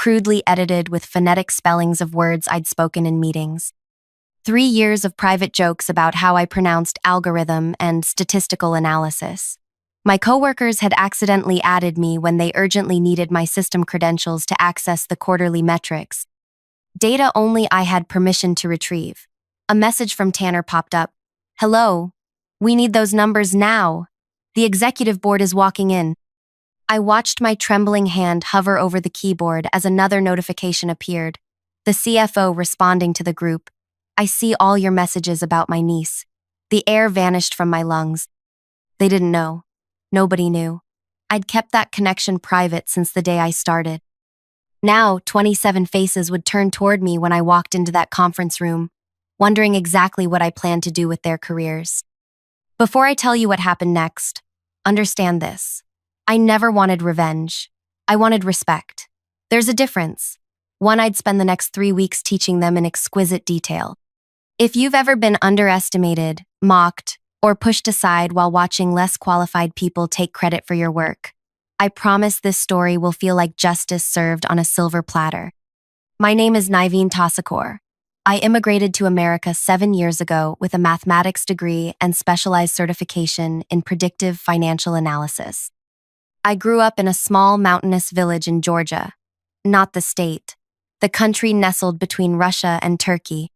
crudely edited with phonetic spellings of words I'd spoken in meetings. 3 years of private jokes about how I pronounced algorithm and statistical analysis. My coworkers had accidentally added me when they urgently needed my system credentials to access the quarterly metrics. Data only I had permission to retrieve. A message from Tanner popped up. "Hello. We need those numbers now. The executive board is walking in." I watched my trembling hand hover over the keyboard as another notification appeared. The CFO responding to the group. "I see all your messages about my niece." The air vanished from my lungs. They didn't know. Nobody knew. I'd kept that connection private since the day I started. Now, 27 faces would turn toward me when I walked into that conference room, wondering exactly what I planned to do with their careers. Before I tell you what happened next, understand this. I never wanted revenge. I wanted respect. There's a difference. One I'd spend the next 3 weeks teaching them in exquisite detail. If you've ever been underestimated, mocked, or pushed aside while watching less qualified people take credit for your work, I promise this story will feel like justice served on a silver platter. My name is Niveen Tasakor. I immigrated to America 7 years ago with a mathematics degree and specialized certification in predictive financial analysis. I grew up in a small mountainous village in Georgia, not the state, the country nestled between Russia and Turkey.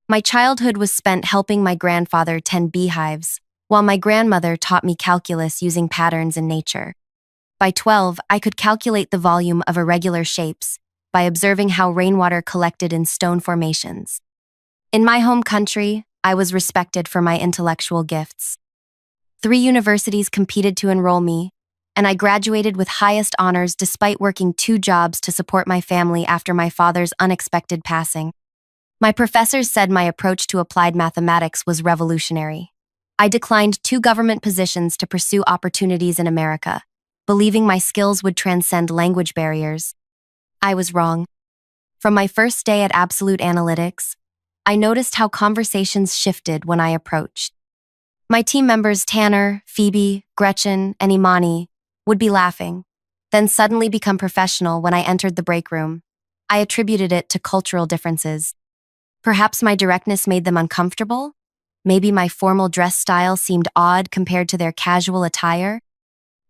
My childhood was spent helping my grandfather tend beehives, while my grandmother taught me calculus using patterns in nature. By 12, I could calculate the volume of irregular shapes by observing how rainwater collected in stone formations. In my home country, I was respected for my intellectual gifts. 3 universities competed to enroll me, and I graduated with highest honors despite working 2 jobs to support my family after my father's unexpected passing. My professors said my approach to applied mathematics was revolutionary. I declined 2 government positions to pursue opportunities in America, believing my skills would transcend language barriers. I was wrong. From my first day at Absolute Analytics, I noticed how conversations shifted when I approached. My team members Tanner, Phoebe, Gretchen, and Imani would be laughing, then suddenly become professional when I entered the break room. I attributed it to cultural differences. Perhaps my directness made them uncomfortable? Maybe my formal dress style seemed odd compared to their casual attire?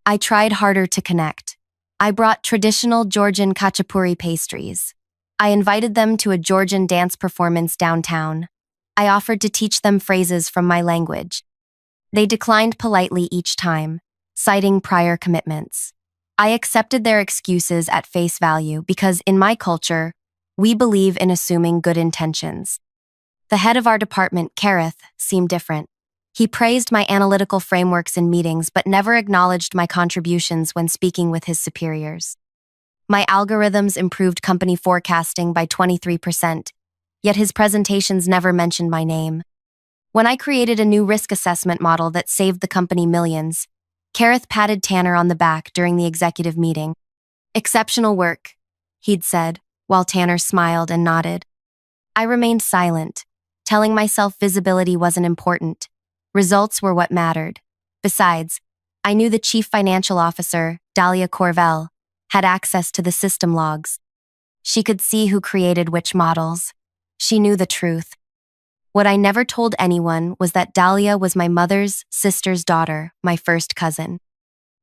I tried harder to connect. I brought traditional Georgian khachapuri pastries. I invited them to a Georgian dance performance downtown. I offered to teach them phrases from my language. They declined politely each time, citing prior commitments. I accepted their excuses at face value because, in my culture, we believe in assuming good intentions. The head of our department, Kareth, seemed different. He praised my analytical frameworks in meetings but never acknowledged my contributions when speaking with his superiors. My algorithms improved company forecasting by 23%, yet his presentations never mentioned my name. When I created a new risk assessment model that saved the company millions, Kareth patted Tanner on the back during the executive meeting. "Exceptional work," he'd said, while Tanner smiled and nodded. I remained silent, telling myself visibility wasn't important. Results were what mattered. Besides, I knew the chief financial officer, Dahlia Corvell, had access to the system logs. She could see who created which models. She knew the truth. What I never told anyone was that Dahlia was my mother's sister's daughter, my first cousin.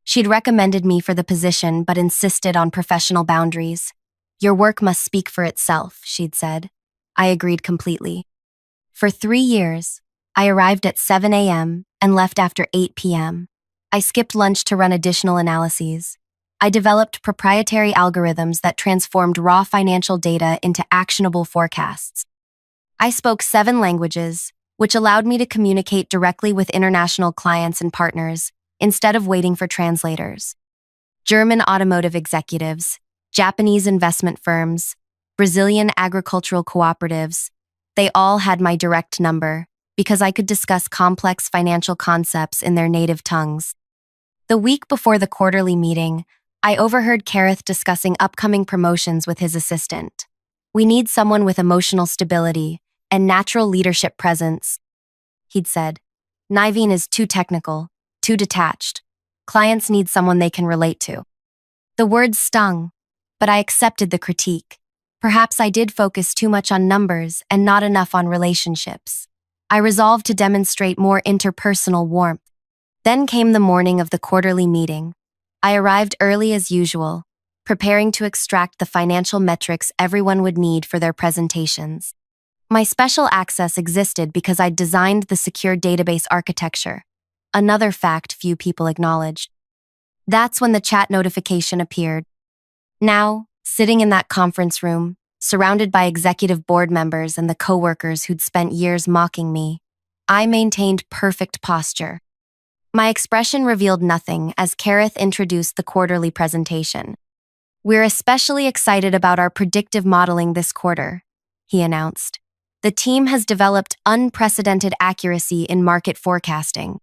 She'd recommended me for the position but insisted on professional boundaries. "Your work must speak for itself," she'd said. I agreed completely. For 3 years, I arrived at 7 a.m. and left after 8 p.m. I skipped lunch to run additional analyses. I developed proprietary algorithms that transformed raw financial data into actionable forecasts. I spoke 7 languages, which allowed me to communicate directly with international clients and partners instead of waiting for translators. German automotive executives, Japanese investment firms, Brazilian agricultural cooperatives, they all had my direct number because I could discuss complex financial concepts in their native tongues. The week before the quarterly meeting, I overheard Kareth discussing upcoming promotions with his assistant. "We need someone with emotional stability and natural leadership presence," he'd said. "Niveen is too technical, too detached. Clients need someone they can relate to." The words stung, but I accepted the critique. Perhaps I did focus too much on numbers and not enough on relationships. I resolved to demonstrate more interpersonal warmth. Then came the morning of the quarterly meeting. I arrived early as usual, preparing to extract the financial metrics everyone would need for their presentations. My special access existed because I'd designed the secure database architecture, another fact few people acknowledged. That's when the chat notification appeared. Now, sitting in that conference room, surrounded by executive board members and the coworkers who'd spent years mocking me, I maintained perfect posture. My expression revealed nothing as Kareth introduced the quarterly presentation. "We're especially excited about our predictive modeling this quarter," he announced. "The team has developed unprecedented accuracy in market forecasting."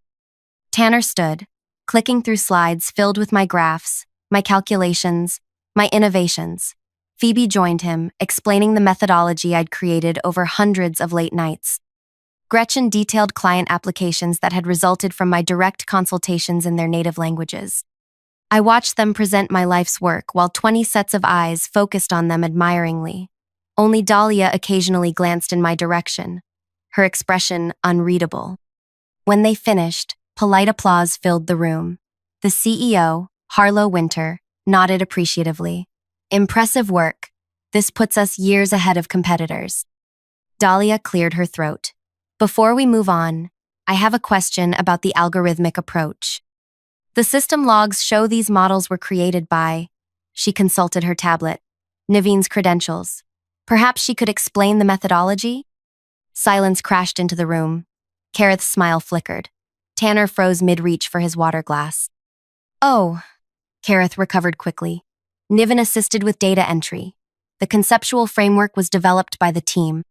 Tanner stood, clicking through slides filled with my graphs, my calculations, my innovations. Phoebe joined him, explaining the methodology I'd created over hundreds of late nights. Gretchen detailed client applications that had resulted from my direct consultations in their native languages. I watched them present my life's work while 20 sets of eyes focused on them admiringly. Only Dahlia occasionally glanced in my direction, her expression unreadable. When they finished, polite applause filled the room. The CEO, Harlow Winter, nodded appreciatively. "Impressive work. This puts us years ahead of competitors." Dahlia cleared her throat. "Before we move on, I have a question about the algorithmic approach. The system logs show these models were created by," she consulted her tablet, "Naveen's credentials. Perhaps she could explain the methodology?" Silence crashed into the room. Kareth's smile flickered. Tanner froze mid-reach for his water glass. "Oh," Kareth recovered quickly. "Niven assisted with data entry. The conceptual framework was developed by the team."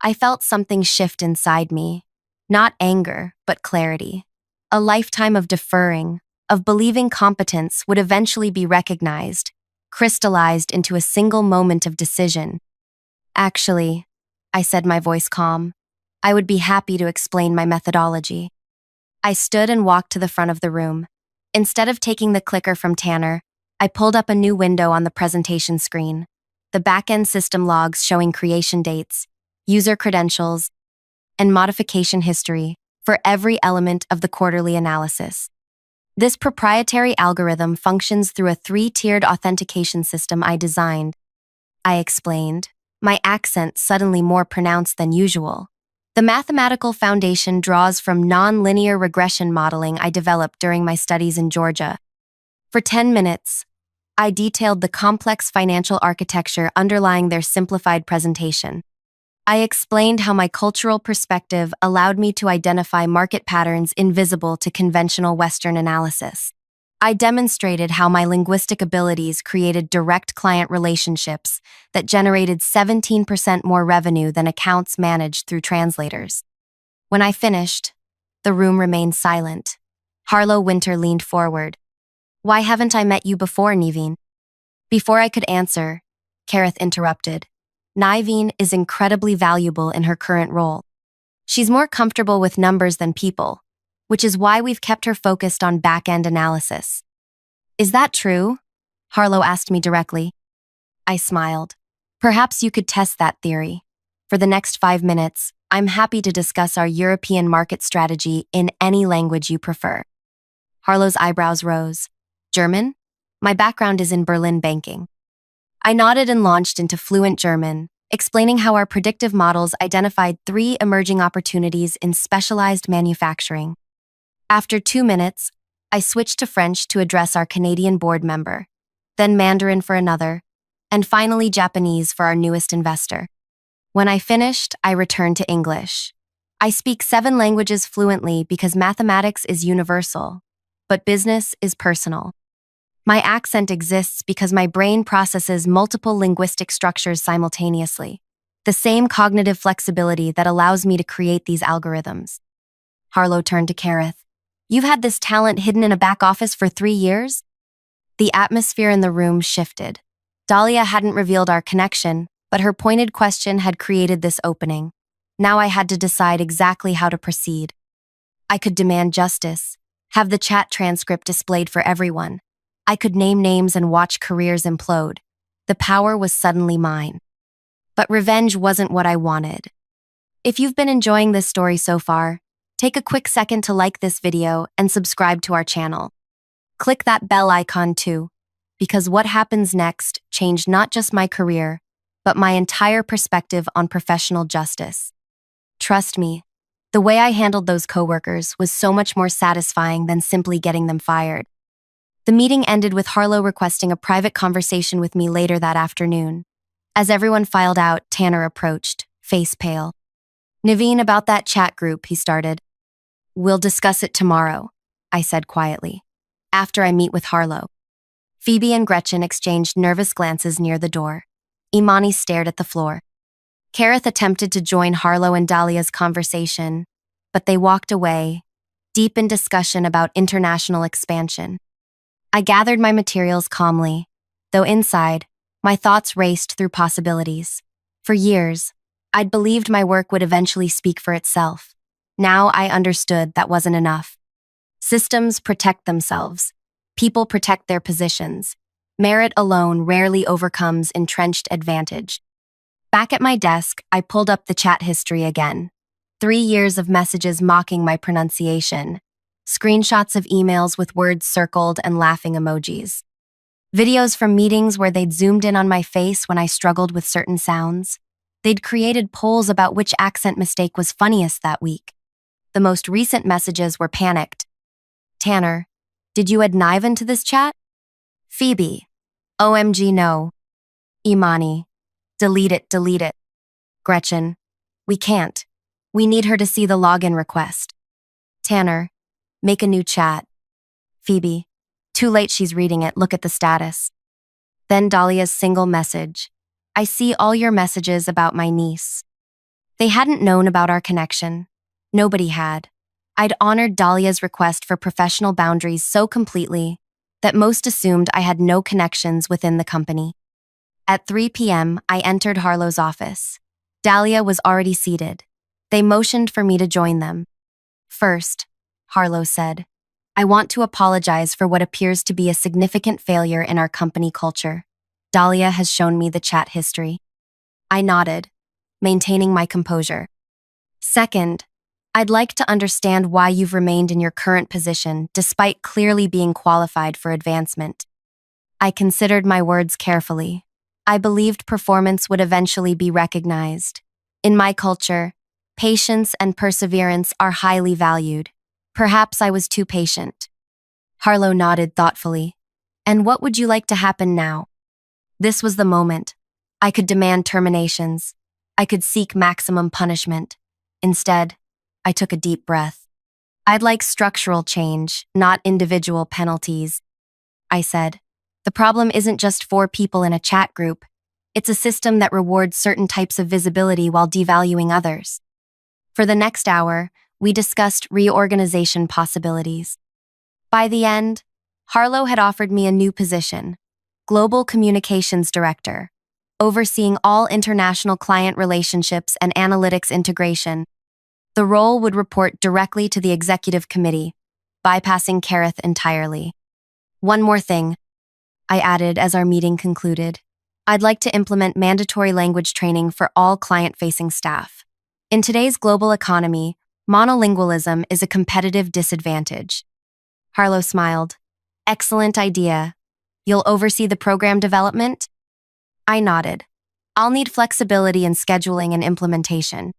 I felt something shift inside me. Not anger, but clarity. A lifetime of deferring, of believing competence would eventually be recognized, crystallized into a single moment of decision. "Actually," I said, my voice calm, "I would be happy to explain my methodology." I stood and walked to the front of the room. Instead of taking the clicker from Tanner, I pulled up a new window on the presentation screen. The back-end system logs showing creation dates, user credentials, and modification history for every element of the quarterly analysis. This proprietary algorithm functions through a 3-tiered authentication system I designed. I explained, my accent suddenly more pronounced than usual. The mathematical foundation draws from non-linear regression modeling I developed during my studies in Georgia. For 10 minutes, I detailed the complex financial architecture underlying their simplified presentation. I explained how my cultural perspective allowed me to identify market patterns invisible to conventional Western analysis. I demonstrated how my linguistic abilities created direct client relationships that generated 17% more revenue than accounts managed through translators. When I finished, the room remained silent. Harlow Winter leaned forward. "Why haven't I met you before, Naveen?" Before I could answer, Kareth interrupted. "Naveen is incredibly valuable in her current role. She's more comfortable with numbers than people, which is why we've kept her focused on back-end analysis." "Is that true?" Harlow asked me directly. I smiled. "Perhaps you could test that theory. For the next 5 minutes, I'm happy to discuss our European market strategy in any language you prefer." Harlow's eyebrows rose. "German? My background is in Berlin banking." I nodded and launched into fluent German, explaining how our predictive models identified 3 emerging opportunities in specialized manufacturing. After 2 minutes, I switched to French to address our Canadian board member, then Mandarin for another, and finally Japanese for our newest investor. When I finished, I returned to English. I speak 7 languages fluently because mathematics is universal, but business is personal. My accent exists because my brain processes multiple linguistic structures simultaneously, the same cognitive flexibility that allows me to create these algorithms. Harlow turned to Kareth. "You've had this talent hidden in a back office for 3 years?" The atmosphere in the room shifted. Dahlia hadn't revealed our connection, but her pointed question had created this opening. Now I had to decide exactly how to proceed. I could demand justice, have the chat transcript displayed for everyone. I could name names and watch careers implode. The power was suddenly mine. But revenge wasn't what I wanted. If you've been enjoying this story so far, take a quick second to like this video and subscribe to our channel. Click that bell icon too, because what happens next changed not just my career, but my entire perspective on professional justice. Trust me, the way I handled those coworkers was so much more satisfying than simply getting them fired. The meeting ended with Harlow requesting a private conversation with me later that afternoon. As everyone filed out, Tanner approached, face pale. "Naveen, about that chat group," he started. "We'll discuss it tomorrow," I said quietly, "after I meet with Harlow." Phoebe and Gretchen exchanged nervous glances near the door. Imani stared at the floor. Kareth attempted to join Harlow and Dahlia's conversation, but they walked away, deep in discussion about international expansion. I gathered my materials calmly, though inside, my thoughts raced through possibilities. For years, I'd believed my work would eventually speak for itself. Now I understood that wasn't enough. Systems protect themselves. People protect their positions. Merit alone rarely overcomes entrenched advantage. Back at my desk, I pulled up the chat history again. 3 years of messages mocking my pronunciation. Screenshots of emails with words circled and laughing emojis. Videos from meetings where they'd zoomed in on my face when I struggled with certain sounds. They'd created polls about which accent mistake was funniest that week. The most recent messages were panicked. "Tanner, did you add Niven to this chat?" Phoebe, "OMG no." Imani, delete it, delete it." Gretchen, "We can't. We need her to see the login request." Tanner, "Make a new chat." Phoebe, "Too late, she's reading it, look at the status." Then Dahlia's single message, "I see all your messages about my niece." They hadn't known about our connection. Nobody had. I'd honored Dahlia's request for professional boundaries so completely that most assumed I had no connections within the company. At 3 p.m., I entered Harlow's office. Dahlia was already seated. They motioned for me to join them. "First," Harlow said, "I want to apologize for what appears to be a significant failure in our company culture. Dahlia has shown me the chat history." I nodded, maintaining my composure. "Second, I'd like to understand why you've remained in your current position despite clearly being qualified for advancement." I considered my words carefully. I believed performance would eventually be recognized. In my culture, patience and perseverance are highly valued. Perhaps I was too patient. Harlow nodded thoughtfully. "And what would you like to happen now?" This was the moment. I could demand terminations. I could seek maximum punishment. Instead, I took a deep breath. "I'd like structural change, not individual penalties," I said. "The problem isn't just 4 people in a chat group. It's a system that rewards certain types of visibility while devaluing others." For the next hour, we discussed reorganization possibilities. By the end, Harlow had offered me a new position, Global Communications Director, overseeing all international client relationships and analytics integration. The role would report directly to the executive committee, bypassing Kareth entirely. "One more thing," I added as our meeting concluded. "I'd like to implement mandatory language training for all client-facing staff. In today's global economy, monolingualism is a competitive disadvantage." Harlow smiled. "Excellent idea. You'll oversee the program development?" I nodded. "I'll need flexibility in scheduling and implementation."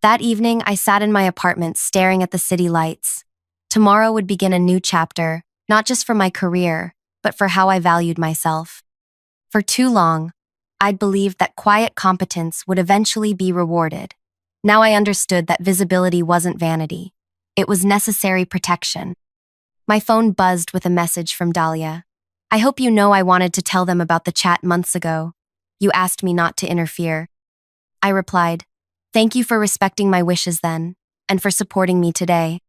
That evening, I sat in my apartment staring at the city lights. Tomorrow would begin a new chapter, not just for my career, but for how I valued myself. For too long, I'd believed that quiet competence would eventually be rewarded. Now I understood that visibility wasn't vanity. It was necessary protection. My phone buzzed with a message from Dahlia. "I hope you know I wanted to tell them about the chat months ago. You asked me not to interfere." I replied, "Thank you for respecting my wishes then, and for supporting me today."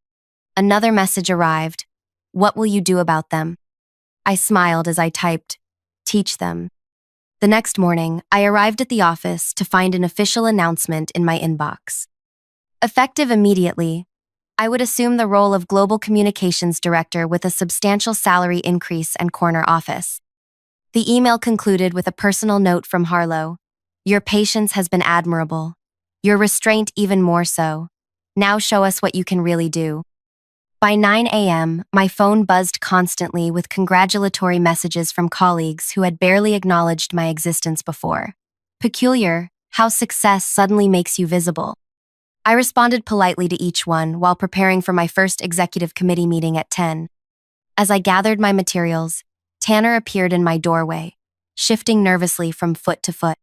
Another message arrived. "What will you do about them?" I smiled as I typed, "Teach them." The next morning, I arrived at the office to find an official announcement in my inbox. Effective immediately, I would assume the role of Global Communications Director with a substantial salary increase and corner office. The email concluded with a personal note from Harlow. Your patience has been admirable. Your restraint even more so. Now show us what you can really do. By 9 a.m., my phone buzzed constantly with congratulatory messages from colleagues who had barely acknowledged my existence before. Peculiar, how success suddenly makes you visible. I responded politely to each one while preparing for my first executive committee meeting at 10. As I gathered my materials, Tanner appeared in my doorway, shifting nervously from foot to foot.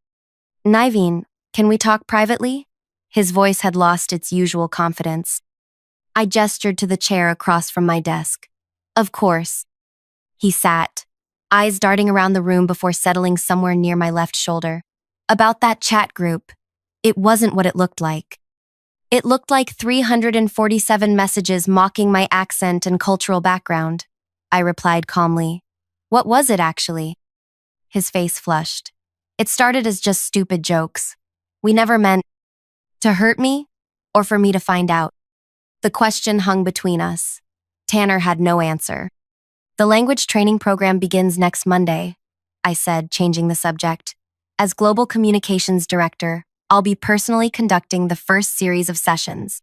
Niveen, can we talk privately? His voice had lost its usual confidence. I gestured to the chair across from my desk. Of course. He sat, eyes darting around the room before settling somewhere near my left shoulder. About that chat group, it wasn't what it looked like. It looked like 347 messages mocking my accent and cultural background. I replied calmly. What was it actually? His face flushed. It started as just stupid jokes. We never meant to hurt me or for me to find out. The question hung between us. Tanner had no answer. The language training program begins next Monday, I said, changing the subject. As Global Communications Director, I'll be personally conducting the first series of sessions.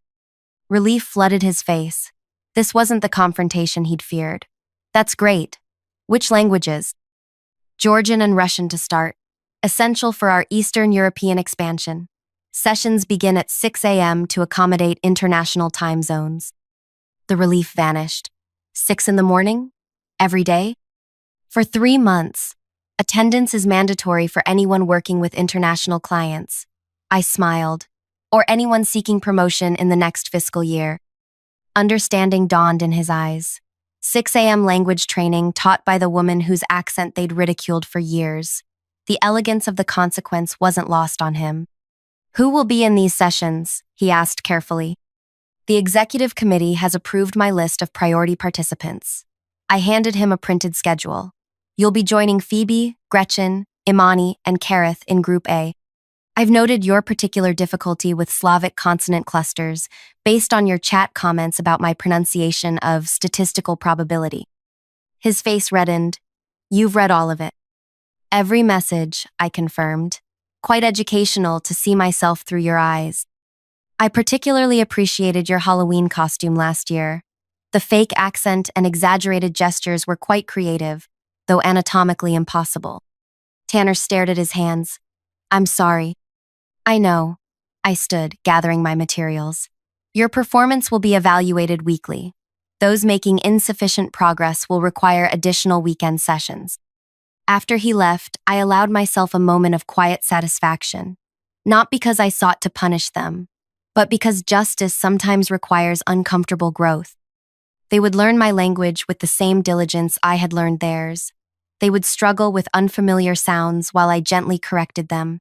Relief flooded his face. This wasn't the confrontation he'd feared. That's great. Which languages? Georgian and Russian to start. Essential for our Eastern European expansion. Sessions begin at 6 a.m. to accommodate international time zones. The relief vanished. 6 in the morning? Every day? For 3 months. Attendance is mandatory for anyone working with international clients. I smiled. Or anyone seeking promotion in the next fiscal year. Understanding dawned in his eyes. 6 a.m. language training taught by the woman whose accent they'd ridiculed for years. The elegance of the consequence wasn't lost on him. Who will be in these sessions? He asked carefully. The executive committee has approved my list of priority participants. I handed him a printed schedule. You'll be joining Phoebe, Gretchen, Imani, and Kareth in Group A. I've noted your particular difficulty with Slavic consonant clusters based on your chat comments about my pronunciation of statistical probability. His face reddened. You've read all of it. Every message, I confirmed. Quite educational to see myself through your eyes. I particularly appreciated your Halloween costume last year. The fake accent and exaggerated gestures were quite creative, though anatomically impossible. Tanner stared at his hands. I'm sorry. I know. I stood, gathering my materials. Your performance will be evaluated weekly. Those making insufficient progress will require additional weekend sessions. After he left, I allowed myself a moment of quiet satisfaction, not because I sought to punish them, but because justice sometimes requires uncomfortable growth. They would learn my language with the same diligence I had learned theirs. They would struggle with unfamiliar sounds while I gently corrected them,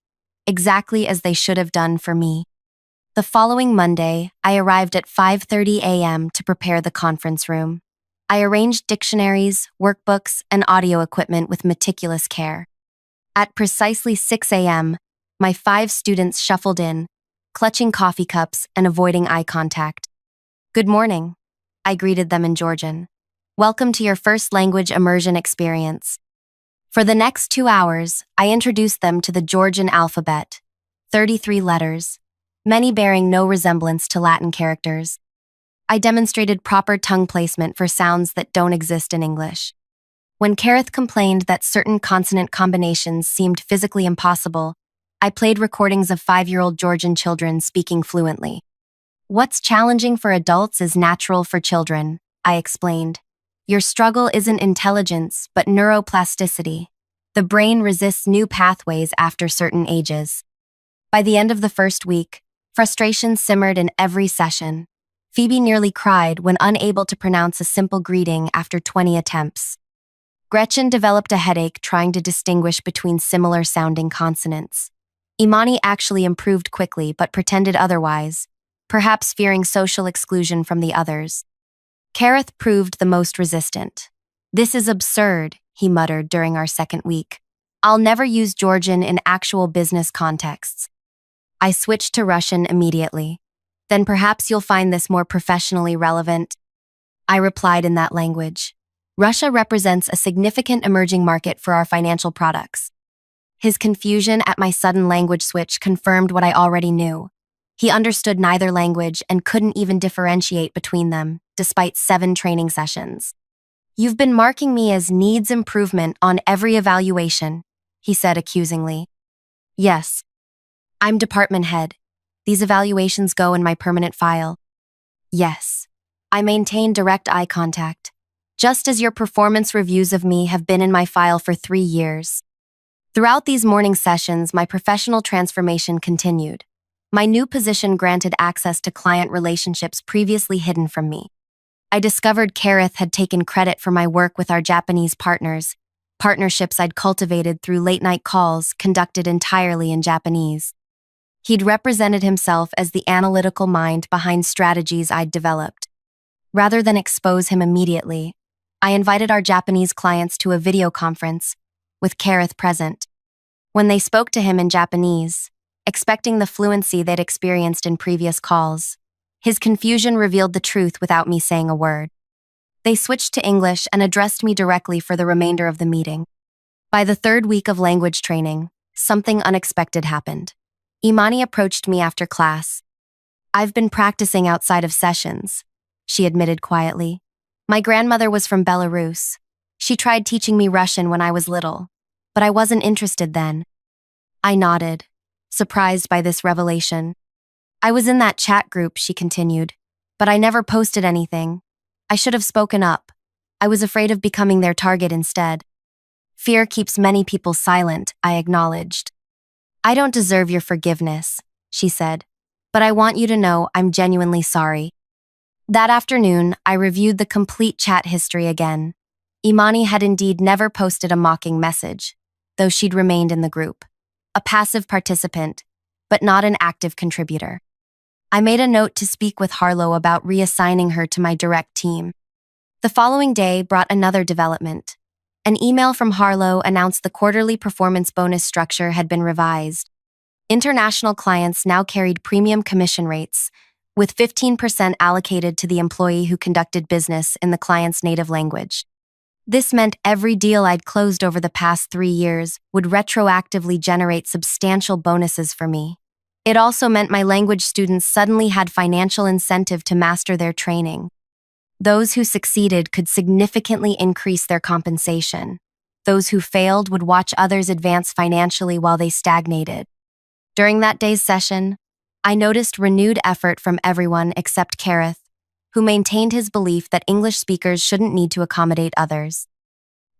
exactly as they should have done for me. The following Monday, I arrived at 5:30 a.m. to prepare the conference room. I arranged dictionaries, workbooks, and audio equipment with meticulous care. At precisely 6 a.m., my 5 students shuffled in, clutching coffee cups and avoiding eye contact. Good morning, I greeted them in Georgian. Welcome to your first language immersion experience. For the next 2 hours, I introduced them to the Georgian alphabet, 33 letters, many bearing no resemblance to Latin characters. I demonstrated proper tongue placement for sounds that don't exist in English. When Kareth complained that certain consonant combinations seemed physically impossible, I played recordings of 5-year-old Georgian children speaking fluently. What's challenging for adults is natural for children, I explained. Your struggle isn't intelligence, but neuroplasticity. The brain resists new pathways after certain ages. By the end of the first week, frustration simmered in every session. Phoebe nearly cried when unable to pronounce a simple greeting after 20 attempts. Gretchen developed a headache trying to distinguish between similar-sounding consonants. Imani actually improved quickly but pretended otherwise, perhaps fearing social exclusion from the others. Kareth proved the most resistant. This is absurd, he muttered during our second week. I'll never use Georgian in actual business contexts. I switched to Russian immediately. Then perhaps you'll find this more professionally relevant. I replied in that language. Russia represents a significant emerging market for our financial products. His confusion at my sudden language switch confirmed what I already knew. He understood neither language and couldn't even differentiate between them, despite 7 training sessions. "You've been marking me as needs improvement on every evaluation," he said accusingly. "Yes. I'm department head. These evaluations go in my permanent file." "Yes. I maintain direct eye contact, just as your performance reviews of me have been in my file for 3 years." Throughout these morning sessions, my professional transformation continued. My new position granted access to client relationships previously hidden from me. I discovered Kareth had taken credit for my work with our Japanese partners, partnerships I'd cultivated through late-night calls conducted entirely in Japanese. He'd represented himself as the analytical mind behind strategies I'd developed. Rather than expose him immediately, I invited our Japanese clients to a video conference, with Kareth present. When they spoke to him in Japanese, expecting the fluency they'd experienced in previous calls, his confusion revealed the truth without me saying a word. They switched to English and addressed me directly for the remainder of the meeting. By the 3rd week of language training, something unexpected happened. Imani approached me after class. "I've been practicing outside of sessions," she admitted quietly. "My grandmother was from Belarus. She tried teaching me Russian when I was little, but I wasn't interested then." I nodded, surprised by this revelation. "I was in that chat group," she continued, "but I never posted anything. I should have spoken up. I was afraid of becoming their target instead." "Fear keeps many people silent," I acknowledged. "I don't deserve your forgiveness," she said, "but I want you to know I'm genuinely sorry." That afternoon, I reviewed the complete chat history again. Imani had indeed never posted a mocking message, though she'd remained in the group. A passive participant, but not an active contributor. I made a note to speak with Harlow about reassigning her to my direct team. The following day brought another development. An email from Harlow announced the quarterly performance bonus structure had been revised. International clients now carried premium commission rates, with 15% allocated to the employee who conducted business in the client's native language. This meant every deal I'd closed over the past 3 years would retroactively generate substantial bonuses for me. It also meant my language students suddenly had financial incentive to master their training. Those who succeeded could significantly increase their compensation. Those who failed would watch others advance financially while they stagnated. During that day's session, I noticed renewed effort from everyone except Kareth, who maintained his belief that English speakers shouldn't need to accommodate others.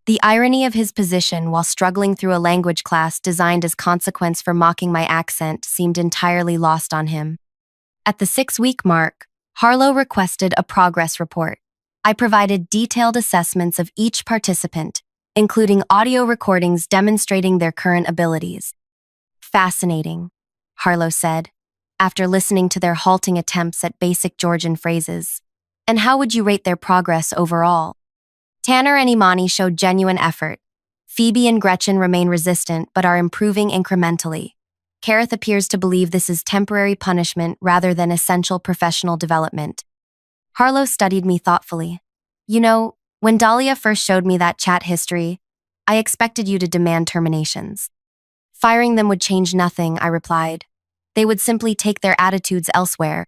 The irony of his position while struggling through a language class designed as consequence for mocking my accent seemed entirely lost on him. At the 6-week mark, Harlow requested a progress report. I provided detailed assessments of each participant, including audio recordings demonstrating their current abilities. "Fascinating," Harlow said, after listening to their halting attempts at basic Georgian phrases. "And how would you rate their progress overall?" Tanner and Imani showed genuine effort. Phoebe and Gretchen remain resistant but are improving incrementally. Kareth appears to believe this is temporary punishment rather than essential professional development. Harlow studied me thoughtfully. "You know, when Dahlia first showed me that chat history, I expected you to demand terminations." "Firing them would change nothing," I replied. "They would simply take their attitudes elsewhere.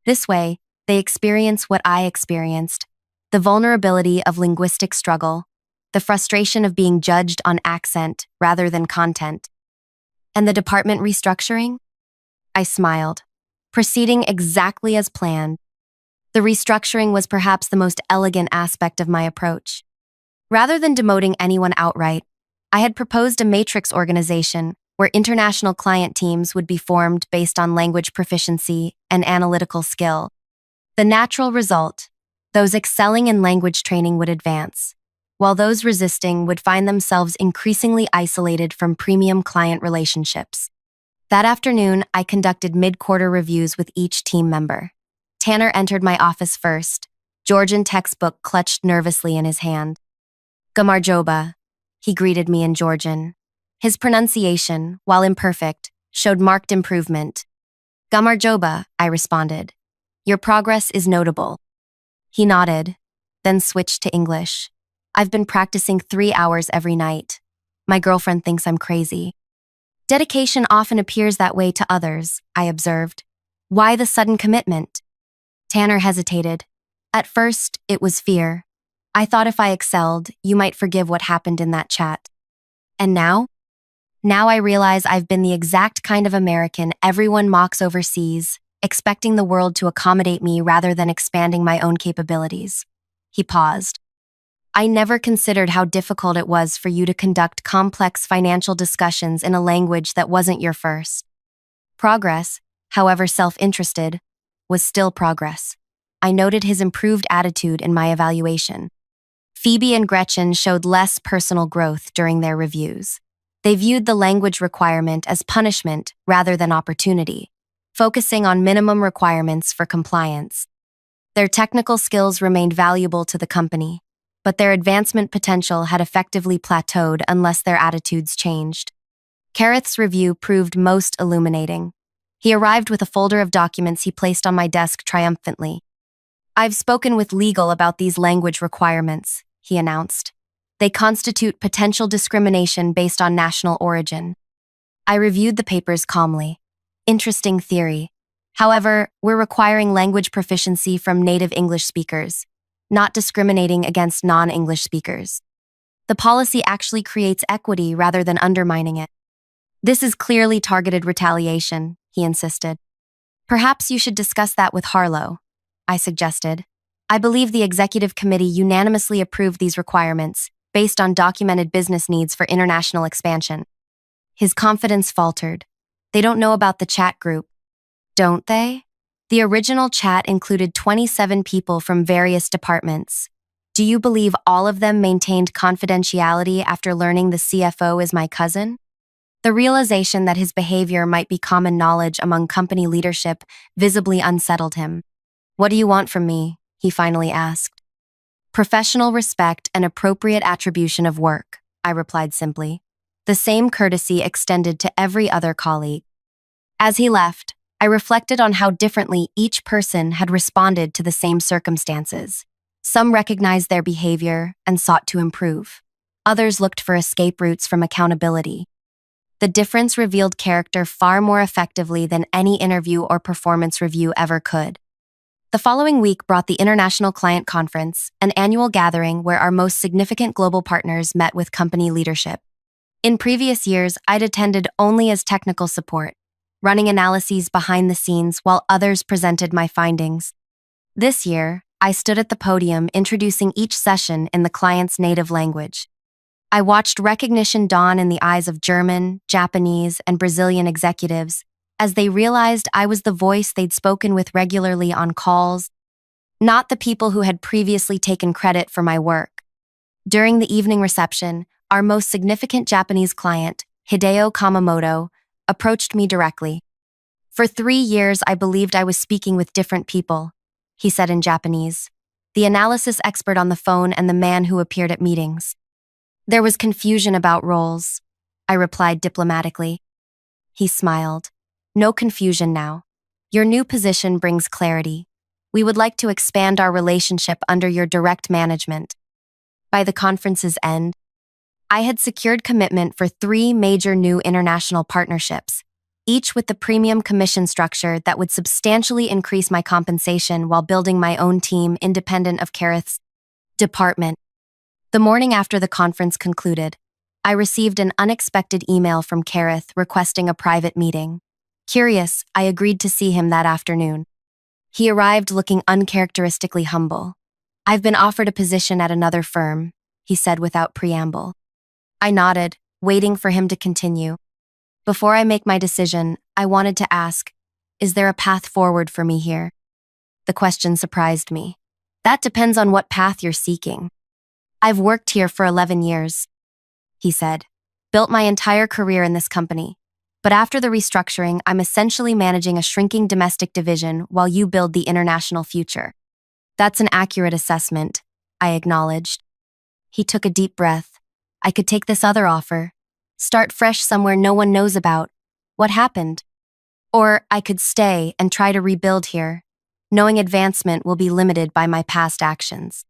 This way, they experience what I experienced, the vulnerability of linguistic struggle, the frustration of being judged on accent rather than content." "And the department restructuring?" I smiled, proceeding exactly as planned. The restructuring was perhaps the most elegant aspect of my approach. Rather than demoting anyone outright, I had proposed a matrix organization where international client teams would be formed based on language proficiency and analytical skill. The natural result: those excelling in language training would advance, while those resisting would find themselves increasingly isolated from premium client relationships. That afternoon, I conducted mid-quarter reviews with each team member. Tanner entered my office first, Georgian textbook clutched nervously in his hand. "Gamarjoba," he greeted me in Georgian. His pronunciation, while imperfect, showed marked improvement. "Gamarjoba," I responded. "Your progress is notable." He nodded, then switched to English. I've been practicing 3 hours every night. My girlfriend thinks I'm crazy. Dedication often appears that way to others, I observed. Why the sudden commitment? Tanner hesitated. At first, it was fear. I thought if I excelled, you might forgive what happened in that chat. And now? Now I realize I've been the exact kind of American everyone mocks overseas, expecting the world to accommodate me rather than expanding my own capabilities. He paused. I never considered how difficult it was for you to conduct complex financial discussions in a language that wasn't your first. Progress, however self-interested, was still progress. I noted his improved attitude in my evaluation. Phoebe and Gretchen showed less personal growth during their reviews. They viewed the language requirement as punishment rather than opportunity, focusing on minimum requirements for compliance. Their technical skills remained valuable to the company, but their advancement potential had effectively plateaued unless their attitudes changed. Kareth's review proved most illuminating. He arrived with a folder of documents he placed on my desk triumphantly. I've spoken with legal about these language requirements, he announced. They constitute potential discrimination based on national origin. I reviewed the papers calmly. Interesting theory. However, we're requiring language proficiency from native English speakers, not discriminating against non-English speakers. The policy actually creates equity rather than undermining it. This is clearly targeted retaliation, he insisted. Perhaps you should discuss that with Harlow, I suggested. I believe the executive committee unanimously approved these requirements, based on documented business needs for international expansion. His confidence faltered. They don't know about the chat group, don't they? The original chat included 27 people from various departments. Do you believe all of them maintained confidentiality after learning the CFO is my cousin? The realization that his behavior might be common knowledge among company leadership visibly unsettled him. What do you want from me? He finally asked. Professional respect and appropriate attribution of work, I replied simply. The same courtesy extended to every other colleague. As he left, I reflected on how differently each person had responded to the same circumstances. Some recognized their behavior and sought to improve. Others looked for escape routes from accountability. The difference revealed character far more effectively than any interview or performance review ever could. The following week brought the International Client Conference, an annual gathering where our most significant global partners met with company leadership. In previous years, I'd attended only as technical support, running analyses behind the scenes while others presented my findings. This year, I stood at the podium introducing each session in the client's native language. I watched recognition dawn in the eyes of German, Japanese, and Brazilian executives as they realized I was the voice they'd spoken with regularly on calls, not the people who had previously taken credit for my work. During the evening reception, our most significant Japanese client, Hideo Kamamoto, approached me directly. For 3 years, I believed I was speaking with different people, he said in Japanese, the analysis expert on the phone and the man who appeared at meetings. There was confusion about roles, I replied diplomatically. He smiled. No confusion now. Your new position brings clarity. We would like to expand our relationship under your direct management. By the conference's end, I had secured commitment for 3 major new international partnerships, each with the premium commission structure that would substantially increase my compensation while building my own team independent of Kareth's department. The morning after the conference concluded, I received an unexpected email from Kareth requesting a private meeting. Curious, I agreed to see him that afternoon. He arrived looking uncharacteristically humble. I've been offered a position at another firm, he said without preamble. I nodded, waiting for him to continue. Before I make my decision, I wanted to ask, is there a path forward for me here? The question surprised me. That depends on what path you're seeking. I've worked here for 11 years, he said, built my entire career in this company. But after the restructuring, I'm essentially managing a shrinking domestic division while you build the international future. That's an accurate assessment, I acknowledged. He took a deep breath. I could take this other offer. Start fresh somewhere no one knows about. What happened? Or I could stay and try to rebuild here, knowing advancement will be limited by my past actions.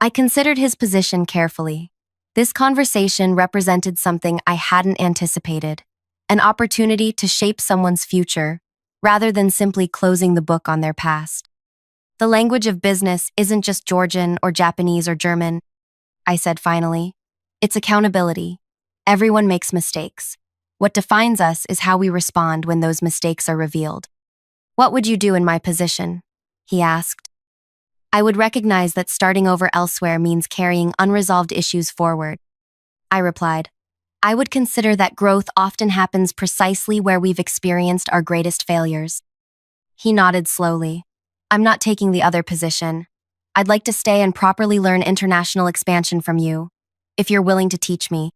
I considered his position carefully. This conversation represented something I hadn't anticipated, an opportunity to shape someone's future, rather than simply closing the book on their past. The language of business isn't just Georgian or Japanese or German, I said finally. It's accountability. Everyone makes mistakes. What defines us is how we respond when those mistakes are revealed. What would you do in my position? He asked. I would recognize that starting over elsewhere means carrying unresolved issues forward. I replied. I would consider that growth often happens precisely where we've experienced our greatest failures. He nodded slowly. I'm not taking the other position. I'd like to stay and properly learn international expansion from you, if you're willing to teach me.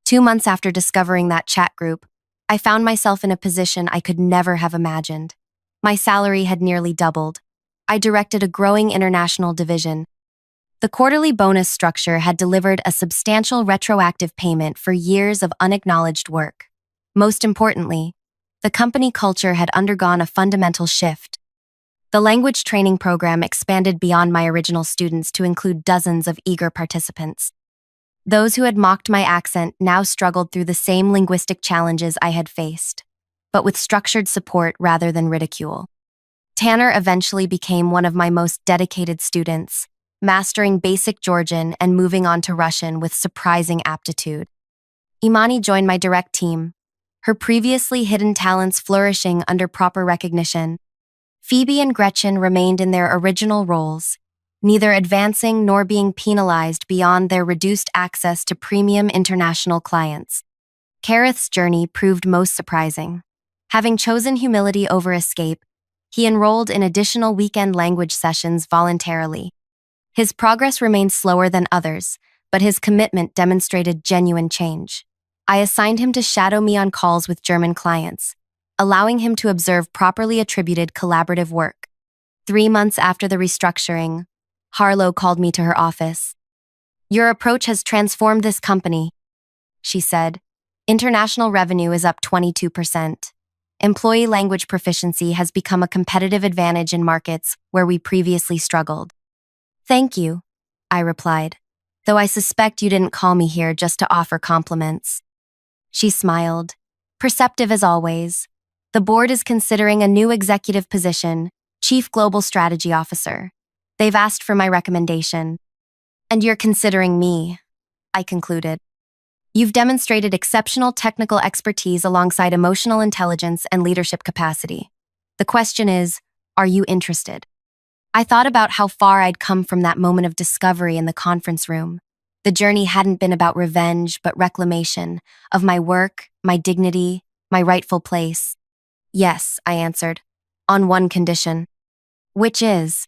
2 months after discovering that chat group, I found myself in a position I could never have imagined. My salary had nearly doubled. I directed a growing international division. The quarterly bonus structure had delivered a substantial retroactive payment for years of unacknowledged work. Most importantly, the company culture had undergone a fundamental shift. The language training program expanded beyond my original students to include dozens of eager participants. Those who had mocked my accent now struggled through the same linguistic challenges I had faced, but with structured support rather than ridicule. Tanner eventually became one of my most dedicated students, mastering basic Georgian and moving on to Russian with surprising aptitude. Imani joined my direct team, her previously hidden talents flourishing under proper recognition. Phoebe and Gretchen remained in their original roles, neither advancing nor being penalized beyond their reduced access to premium international clients. Kareth's journey proved most surprising. Having chosen humility over escape, he enrolled in additional weekend language sessions voluntarily. His progress remained slower than others, but his commitment demonstrated genuine change. I assigned him to shadow me on calls with German clients, allowing him to observe properly attributed collaborative work. 3 months after the restructuring, Harlow called me to her office. Your approach has transformed this company, she said. International revenue is up 22%. Employee language proficiency has become a competitive advantage in markets where we previously struggled. Thank you, I replied, though I suspect you didn't call me here just to offer compliments. She smiled, perceptive as always. The board is considering a new executive position, Chief Global Strategy Officer. They've asked for my recommendation. And you're considering me, I concluded. You've demonstrated exceptional technical expertise alongside emotional intelligence and leadership capacity. The question is, are you interested? I thought about how far I'd come from that moment of discovery in the conference room. The journey hadn't been about revenge, but reclamation of my work, my dignity, my rightful place. Yes, I answered, on one condition. Which is?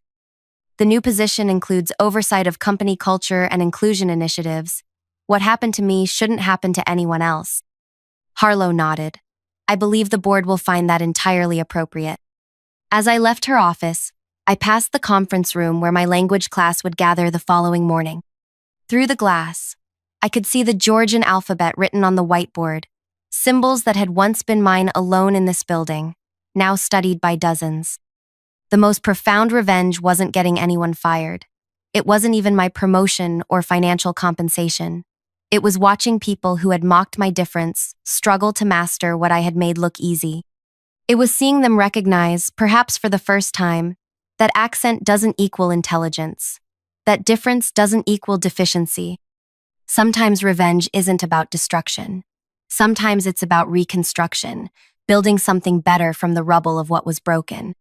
The new position includes oversight of company culture and inclusion initiatives. What happened to me shouldn't happen to anyone else. Harlow nodded. I believe the board will find that entirely appropriate. As I left her office, I passed the conference room where my language class would gather the following morning. Through the glass, I could see the Georgian alphabet written on the whiteboard, symbols that had once been mine alone in this building, now studied by dozens. The most profound revenge wasn't getting anyone fired. It wasn't even my promotion or financial compensation. It was watching people who had mocked my difference struggle to master what I had made look easy. It was seeing them recognize, perhaps for the first time, that accent doesn't equal intelligence, that difference doesn't equal deficiency. Sometimes revenge isn't about destruction. Sometimes it's about reconstruction, building something better from the rubble of what was broken.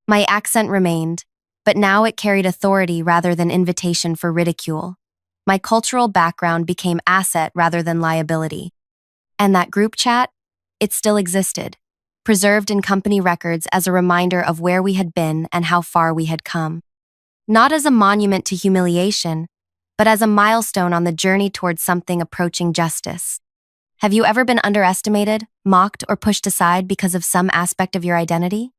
My accent remained, but now it carried authority rather than invitation for ridicule. My cultural background became asset rather than liability. And that group chat? It still existed, preserved in company records as a reminder of where we had been and how far we had come. Not as a monument to humiliation, but as a milestone on the journey towards something approaching justice. Have you ever been underestimated, mocked, or pushed aside because of some aspect of your identity?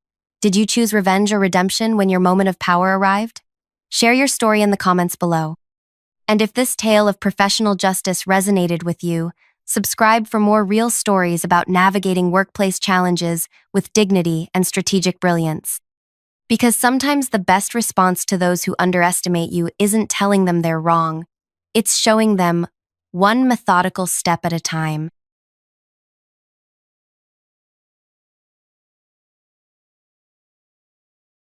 Did you choose revenge or redemption when your moment of power arrived? Share your story in the comments below. And if this tale of professional justice resonated with you, subscribe for more real stories about navigating workplace challenges with dignity and strategic brilliance. Because sometimes the best response to those who underestimate you isn't telling them they're wrong, it's showing them one methodical step at a time